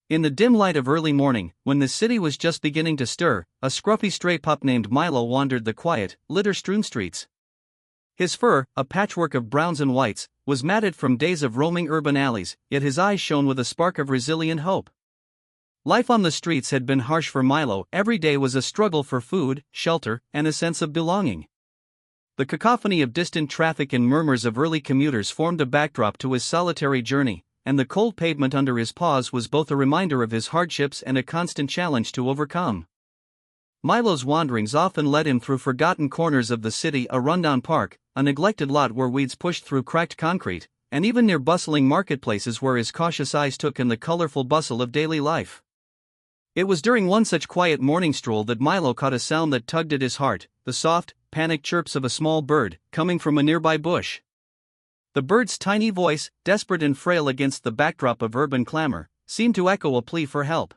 In the dim light of early morning, when the city was just beginning to stir, a scruffy stray pup named Milo wandered the quiet, litter-strewn streets. His fur, a patchwork of browns and whites, was matted from days of roaming urban alleys, yet his eyes shone with a spark of resilient hope. Life on the streets had been harsh for Milo. Every day was a struggle for food, shelter, and a sense of belonging. The cacophony of distant traffic and murmurs of early commuters formed a backdrop to his solitary journey, and the cold pavement under his paws was both a reminder of his hardships and a constant challenge to overcome. Milo's wanderings often led him through forgotten corners of the city, a rundown park, a neglected lot where weeds pushed through cracked concrete, and even near bustling marketplaces where his cautious eyes took in the colorful bustle of daily life. It was during one such quiet morning stroll that Milo caught a sound that tugged at his heart, the soft, panicked chirps of a small bird, coming from a nearby bush. The bird's tiny voice, desperate and frail against the backdrop of urban clamor, seemed to echo a plea for help.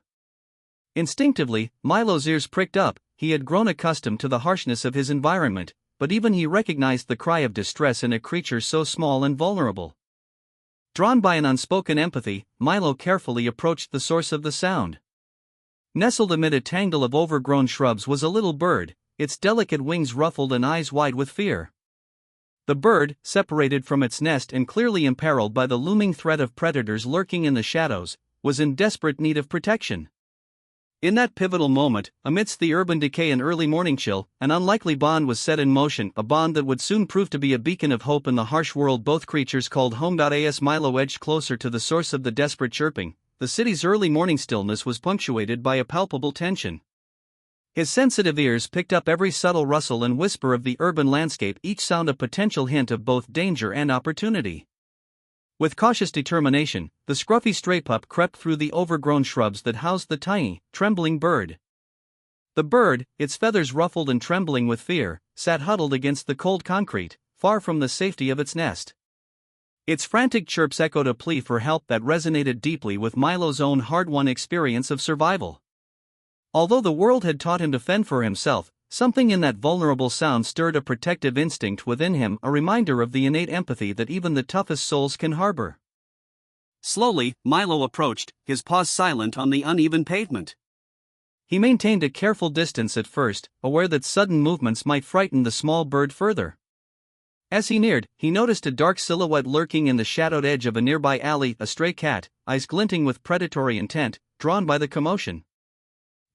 Instinctively, Milo's ears pricked up. He had grown accustomed to the harshness of his environment, but even he recognized the cry of distress in a creature so small and vulnerable. Drawn by an unspoken empathy, Milo carefully approached the source of the sound. Nestled amid a tangle of overgrown shrubs was a little bird, its delicate wings ruffled and eyes wide with fear. The bird, separated from its nest and clearly imperiled by the looming threat of predators lurking in the shadows, was in desperate need of protection. In that pivotal moment, amidst the urban decay and early morning chill, an unlikely bond was set in motion, a bond that would soon prove to be a beacon of hope in the harsh world both creatures called home. As Milo edged closer to the source of the desperate chirping, the city's early morning stillness was punctuated by a palpable tension. His sensitive ears picked up every subtle rustle and whisper of the urban landscape, each sound a potential hint of both danger and opportunity. With cautious determination, the scruffy stray pup crept through the overgrown shrubs that housed the tiny, trembling bird. The bird, its feathers ruffled and trembling with fear, sat huddled against the cold concrete, far from the safety of its nest. Its frantic chirps echoed a plea for help that resonated deeply with Milo's own hard-won experience of survival. Although the world had taught him to fend for himself, something in that vulnerable sound stirred a protective instinct within him, a reminder of the innate empathy that even the toughest souls can harbor. Slowly, Milo approached, his paws silent on the uneven pavement. He maintained a careful distance at first, aware that sudden movements might frighten the small bird further. As he neared, he noticed a dark silhouette lurking in the shadowed edge of a nearby alley, a stray cat, eyes glinting with predatory intent, drawn by the commotion.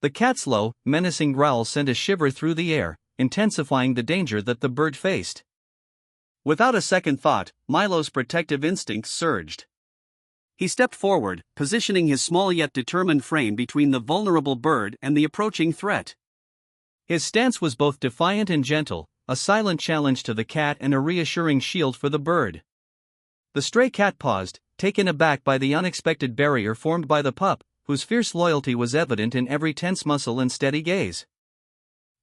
The cat's low, menacing growl sent a shiver through the air, intensifying the danger that the bird faced. Without a second thought, Milo's protective instincts surged. He stepped forward, positioning his small yet determined frame between the vulnerable bird and the approaching threat. His stance was both defiant and gentle, a silent challenge to the cat and a reassuring shield for the bird. The stray cat paused, taken aback by the unexpected barrier formed by the pup, whose fierce loyalty was evident in every tense muscle and steady gaze.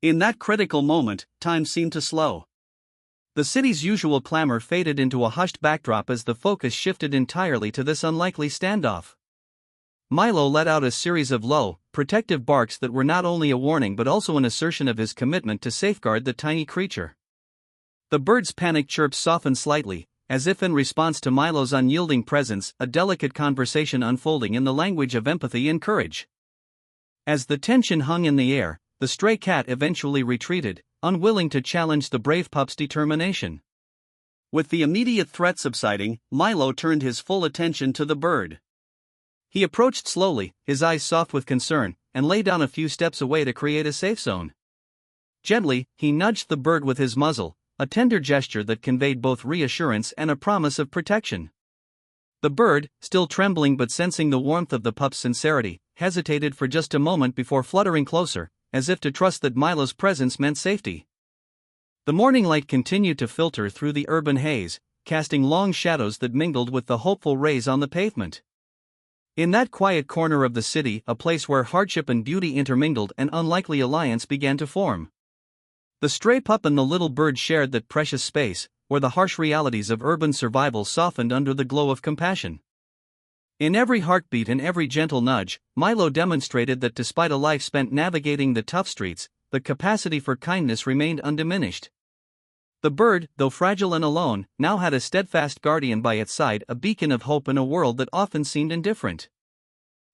In that critical moment, time seemed to slow. The city's usual clamor faded into a hushed backdrop as the focus shifted entirely to this unlikely standoff. Milo let out a series of low, protective barks that were not only a warning but also an assertion of his commitment to safeguard the tiny creature. The bird's panicked chirps softened slightly, as if in response to Milo's unyielding presence, a delicate conversation unfolding in the language of empathy and courage. As the tension hung in the air, the stray cat eventually retreated, unwilling to challenge the brave pup's determination. With the immediate threat subsiding, Milo turned his full attention to the bird. He approached slowly, his eyes soft with concern, and lay down a few steps away to create a safe zone. Gently, he nudged the bird with his muzzle, a tender gesture that conveyed both reassurance and a promise of protection. The bird, still trembling but sensing the warmth of the pup's sincerity, hesitated for just a moment before fluttering closer, as if to trust that Milo's presence meant safety. The morning light continued to filter through the urban haze, casting long shadows that mingled with the hopeful rays on the pavement. In that quiet corner of the city, a place where hardship and beauty intermingled, an unlikely alliance began to form. The stray pup and the little bird shared that precious space, where the harsh realities of urban survival softened under the glow of compassion. In every heartbeat and every gentle nudge, Milo demonstrated that despite a life spent navigating the tough streets, the capacity for kindness remained undiminished. The bird, though fragile and alone, now had a steadfast guardian by its side, a beacon of hope in a world that often seemed indifferent.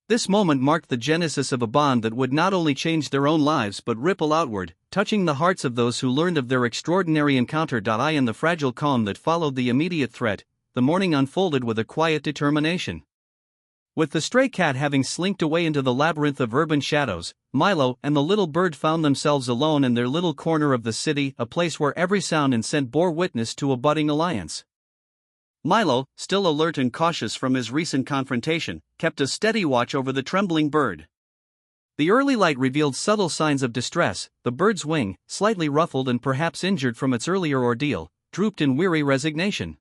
This moment marked the genesis of a bond that would not only change their own lives but ripple outward, touching the hearts of those who learned of their extraordinary encounter. In the fragile calm that followed the immediate threat, the morning unfolded with a quiet determination. With the stray cat having slinked away into the labyrinth of urban shadows, Milo and the little bird found themselves alone in their little corner of the city, a place where every sound and scent bore witness to a budding alliance. Milo, still alert and cautious from his recent confrontation, kept a steady watch over the trembling bird. The early light revealed subtle signs of distress. The bird's wing, slightly ruffled and perhaps injured from its earlier ordeal, drooped in weary resignation.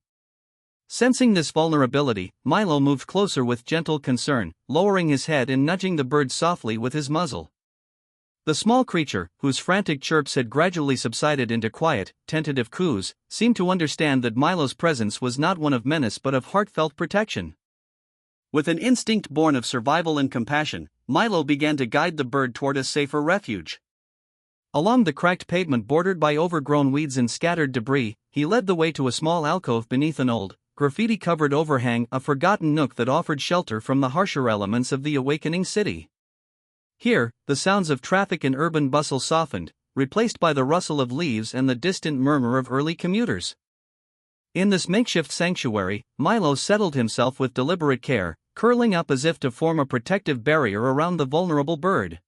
Sensing this vulnerability, Milo moved closer with gentle concern, lowering his head and nudging the bird softly with his muzzle. The small creature, whose frantic chirps had gradually subsided into quiet, tentative coos, seemed to understand that Milo's presence was not one of menace but of heartfelt protection. With an instinct born of survival and compassion, Milo began to guide the bird toward a safer refuge. Along the cracked pavement bordered by overgrown weeds and scattered debris, he led the way to a small alcove beneath an old, graffiti-covered overhang, a forgotten nook that offered shelter from the harsher elements of the awakening city. Here, the sounds of traffic and urban bustle softened, replaced by the rustle of leaves and the distant murmur of early commuters. In this makeshift sanctuary, Milo settled himself with deliberate care, curling up as if to form a protective barrier around the vulnerable bird.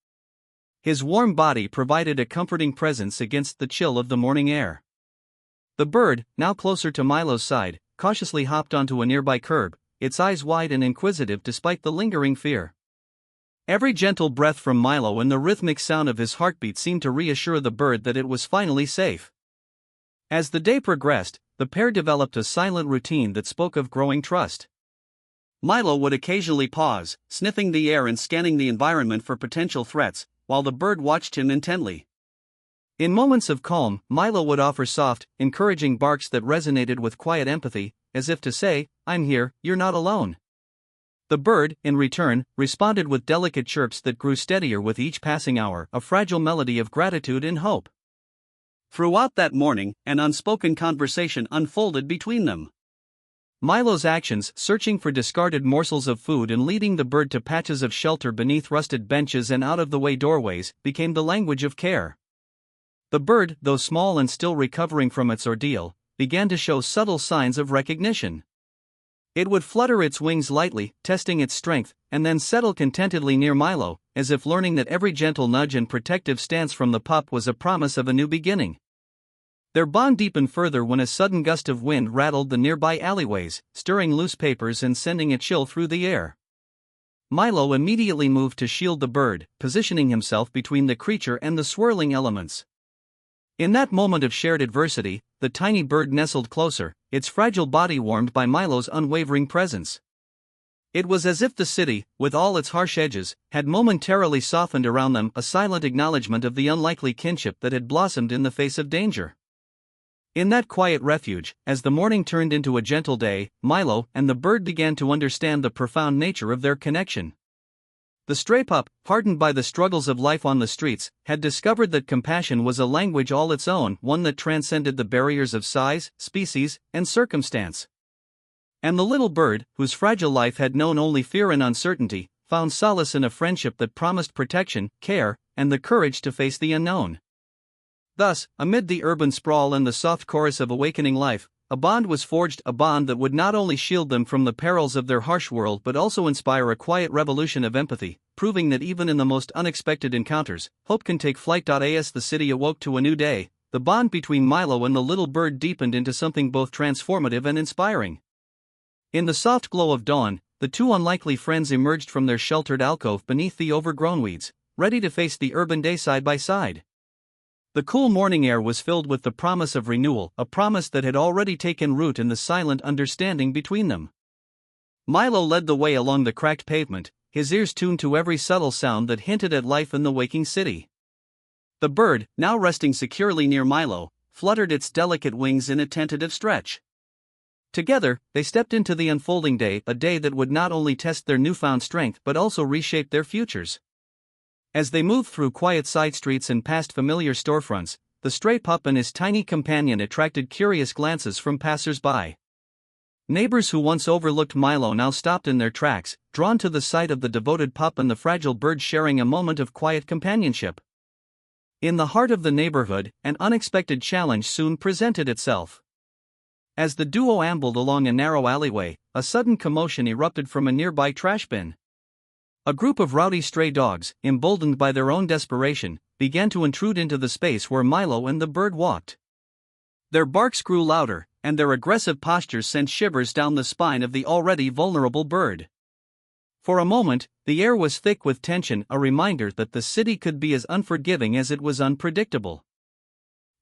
His warm body provided a comforting presence against the chill of the morning air. The bird, now closer to Milo's side, cautiously hopped onto a nearby curb, its eyes wide and inquisitive despite the lingering fear. Every gentle breath from Milo and the rhythmic sound of his heartbeat seemed to reassure the bird that it was finally safe. As the day progressed, the pair developed a silent routine that spoke of growing trust. Milo would occasionally pause, sniffing the air and scanning the environment for potential threats, while the bird watched him intently. In moments of calm, Milo would offer soft, encouraging barks that resonated with quiet empathy, as if to say, "I'm here, you're not alone." The bird, in return, responded with delicate chirps that grew steadier with each passing hour, a fragile melody of gratitude and hope. Throughout that morning, an unspoken conversation unfolded between them. Milo's actions, searching for discarded morsels of food and leading the bird to patches of shelter beneath rusted benches and out-of-the-way doorways, became the language of care. The bird, though small and still recovering from its ordeal, began to show subtle signs of recognition. It would flutter its wings lightly, testing its strength, and then settle contentedly near Milo, as if learning that every gentle nudge and protective stance from the pup was a promise of a new beginning. Their bond deepened further when a sudden gust of wind rattled the nearby alleyways, stirring loose papers and sending a chill through the air. Milo immediately moved to shield the bird, positioning himself between the creature and the swirling elements. In that moment of shared adversity, the tiny bird nestled closer, its fragile body warmed by Milo's unwavering presence. It was as if the city, with all its harsh edges, had momentarily softened around them, a silent acknowledgement of the unlikely kinship that had blossomed in the face of danger. In that quiet refuge, as the morning turned into a gentle day, Milo and the bird began to understand the profound nature of their connection. The stray pup, hardened by the struggles of life on the streets, had discovered that compassion was a language all its own, one that transcended the barriers of size, species, and circumstance. And the little bird, whose fragile life had known only fear and uncertainty, found solace in a friendship that promised protection, care, and the courage to face the unknown. Thus, amid the urban sprawl and the soft chorus of awakening life, a bond was forged, a bond that would not only shield them from the perils of their harsh world but also inspire a quiet revolution of empathy, proving that even in the most unexpected encounters, hope can take flight. As the city awoke to a new day, the bond between Milo and the little bird deepened into something both transformative and inspiring. In the soft glow of dawn, the two unlikely friends emerged from their sheltered alcove beneath the overgrown weeds, ready to face the urban day side by side. The cool morning air was filled with the promise of renewal, a promise that had already taken root in the silent understanding between them. Milo led the way along the cracked pavement, his ears tuned to every subtle sound that hinted at life in the waking city. The bird, now resting securely near Milo, fluttered its delicate wings in a tentative stretch. Together, they stepped into the unfolding day, a day that would not only test their newfound strength but also reshape their futures. As they moved through quiet side streets and past familiar storefronts, the stray pup and his tiny companion attracted curious glances from passers-by. Neighbors who once overlooked Milo now stopped in their tracks, drawn to the sight of the devoted pup and the fragile bird sharing a moment of quiet companionship. In the heart of the neighborhood, an unexpected challenge soon presented itself. As the duo ambled along a narrow alleyway, a sudden commotion erupted from a nearby trash bin. A group of rowdy stray dogs, emboldened by their own desperation, began to intrude into the space where Milo and the bird walked. Their barks grew louder, and their aggressive postures sent shivers down the spine of the already vulnerable bird. For a moment, the air was thick with tension, a reminder that the city could be as unforgiving as it was unpredictable.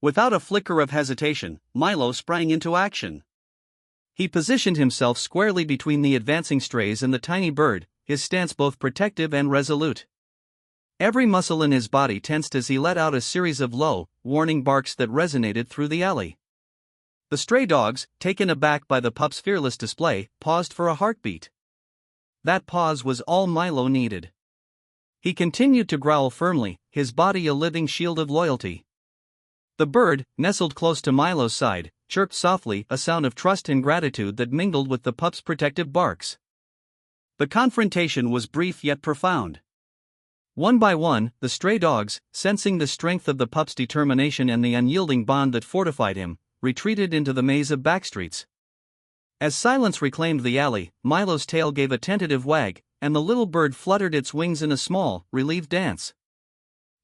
Without a flicker of hesitation, Milo sprang into action. He positioned himself squarely between the advancing strays and the tiny bird, his stance both protective and resolute. Every muscle in his body tensed as he let out a series of low, warning barks that resonated through the alley. The stray dogs, taken aback by the pup's fearless display, paused for a heartbeat. That pause was all Milo needed. He continued to growl firmly, his body a living shield of loyalty. The bird, nestled close to Milo's side, chirped softly, a sound of trust and gratitude that mingled with the pup's protective barks. The confrontation was brief yet profound. One by one, the stray dogs, sensing the strength of the pup's determination and the unyielding bond that fortified him, retreated into the maze of backstreets. As silence reclaimed the alley, Milo's tail gave a tentative wag, and the little bird fluttered its wings in a small, relieved dance.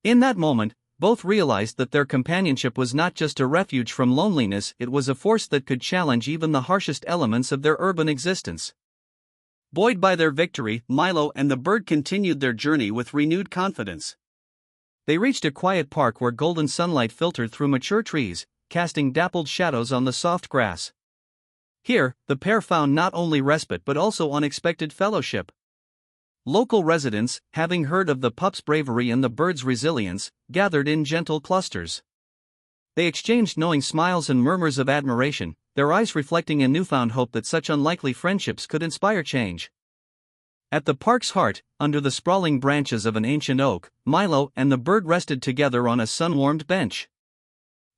In that moment, both realized that their companionship was not just a refuge from loneliness, it was a force that could challenge even the harshest elements of their urban existence. Buoyed by their victory, Milo and the bird continued their journey with renewed confidence. They reached a quiet park where golden sunlight filtered through mature trees, casting dappled shadows on the soft grass. Here, the pair found not only respite but also unexpected fellowship. Local residents, having heard of the pup's bravery and the bird's resilience, gathered in gentle clusters. They exchanged knowing smiles and murmurs of admiration, their eyes reflecting a newfound hope that such unlikely friendships could inspire change. At the park's heart, under the sprawling branches of an ancient oak, Milo and the bird rested together on a sun-warmed bench.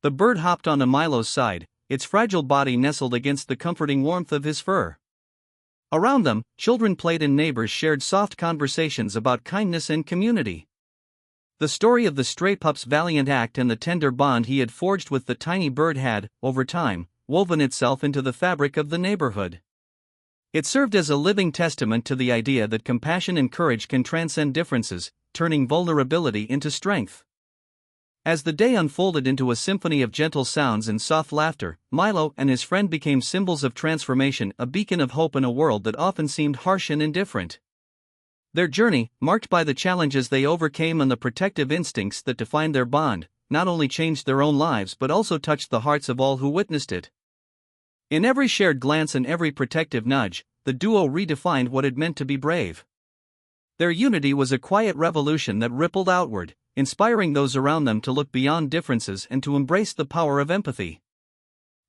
The bird hopped onto Milo's side, its fragile body nestled against the comforting warmth of his fur. Around them, children played and neighbors shared soft conversations about kindness and community. The story of the stray pup's valiant act and the tender bond he had forged with the tiny bird had, over time, woven itself into the fabric of the neighborhood. It served as a living testament to the idea that compassion and courage can transcend differences, turning vulnerability into strength. As the day unfolded into a symphony of gentle sounds and soft laughter, Milo and his friend became symbols of transformation, a beacon of hope in a world that often seemed harsh and indifferent. Their journey, marked by the challenges they overcame and the protective instincts that defined their bond, not only changed their own lives but also touched the hearts of all who witnessed it. In every shared glance and every protective nudge, the duo redefined what it meant to be brave. Their unity was a quiet revolution that rippled outward, inspiring those around them to look beyond differences and to embrace the power of empathy.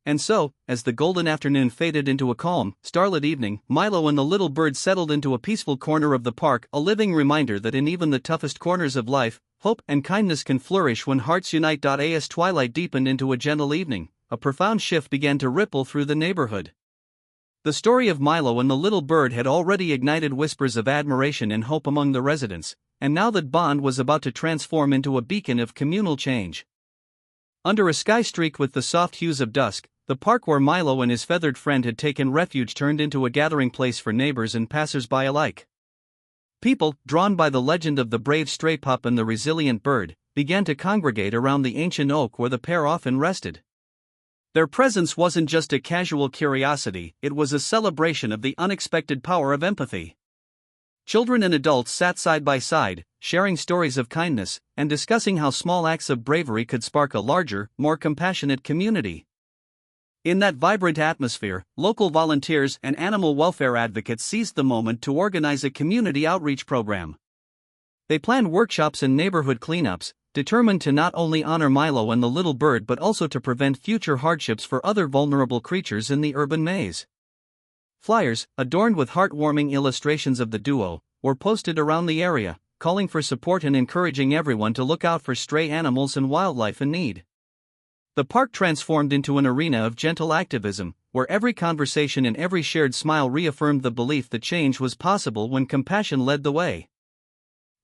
And so, as the golden afternoon faded into a calm, starlit evening, Milo and the little bird settled into a peaceful corner of the park, a living reminder that in even the toughest corners of life, hope and kindness can flourish when hearts unite. As twilight deepened into a gentle evening, a profound shift began to ripple through the neighborhood. The story of Milo and the little bird had already ignited whispers of admiration and hope among the residents, and now that bond was about to transform into a beacon of communal change. Under a sky streaked with the soft hues of dusk, the park where Milo and his feathered friend had taken refuge turned into a gathering place for neighbors and passers-by alike. People, drawn by the legend of the brave stray pup and the resilient bird, began to congregate around the ancient oak where the pair often rested. Their presence wasn't just a casual curiosity, it was a celebration of the unexpected power of empathy. Children and adults sat side by side, sharing stories of kindness, and discussing how small acts of bravery could spark a larger, more compassionate community. In that vibrant atmosphere, local volunteers and animal welfare advocates seized the moment to organize a community outreach program. They planned workshops and neighborhood cleanups, determined to not only honor Milo and the little bird but also to prevent future hardships for other vulnerable creatures in the urban maze. Flyers, adorned with heartwarming illustrations of the duo, were posted around the area, calling for support and encouraging everyone to look out for stray animals and wildlife in need. The park transformed into an arena of gentle activism, where every conversation and every shared smile reaffirmed the belief that change was possible when compassion led the way.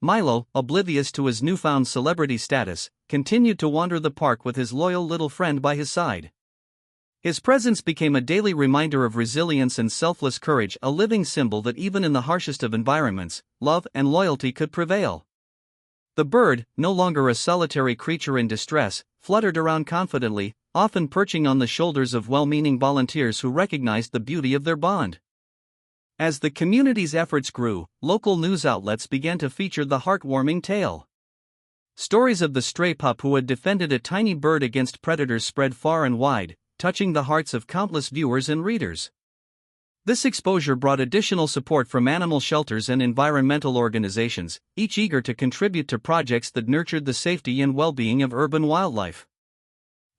Milo, oblivious to his newfound celebrity status, continued to wander the park with his loyal little friend by his side. His presence became a daily reminder of resilience and selfless courage, a living symbol that even in the harshest of environments, love and loyalty could prevail. The bird, no longer a solitary creature in distress, fluttered around confidently, often perching on the shoulders of well-meaning volunteers who recognized the beauty of their bond. As the community's efforts grew, local news outlets began to feature the heartwarming tale. Stories of the stray pup who had defended a tiny bird against predators spread far and wide, touching the hearts of countless viewers and readers. This exposure brought additional support from animal shelters and environmental organizations, each eager to contribute to projects that nurtured the safety and well-being of urban wildlife.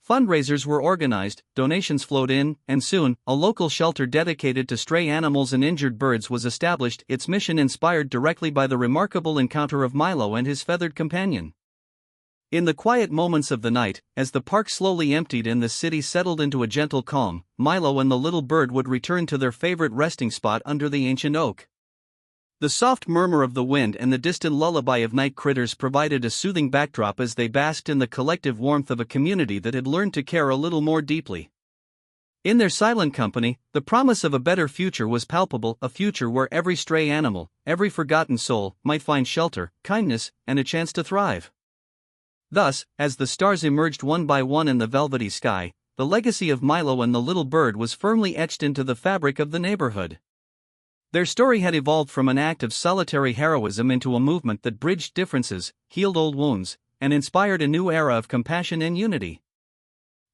Fundraisers were organized, donations flowed in, and soon, a local shelter dedicated to stray animals and injured birds was established, its mission inspired directly by the remarkable encounter of Milo and his feathered companion. In the quiet moments of the night, as the park slowly emptied and the city settled into a gentle calm, Milo and the little bird would return to their favorite resting spot under the ancient oak. The soft murmur of the wind and the distant lullaby of night critters provided a soothing backdrop as they basked in the collective warmth of a community that had learned to care a little more deeply. In their silent company, the promise of a better future was palpable, a future where every stray animal, every forgotten soul, might find shelter, kindness, and a chance to thrive. Thus, as the stars emerged one by one in the velvety sky, the legacy of Milo and the little bird was firmly etched into the fabric of the neighborhood. Their story had evolved from an act of solitary heroism into a movement that bridged differences, healed old wounds, and inspired a new era of compassion and unity.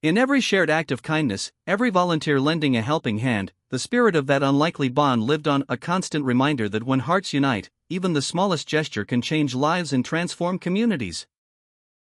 In every shared act of kindness, every volunteer lending a helping hand, the spirit of that unlikely bond lived on, a constant reminder that when hearts unite, even the smallest gesture can change lives and transform communities.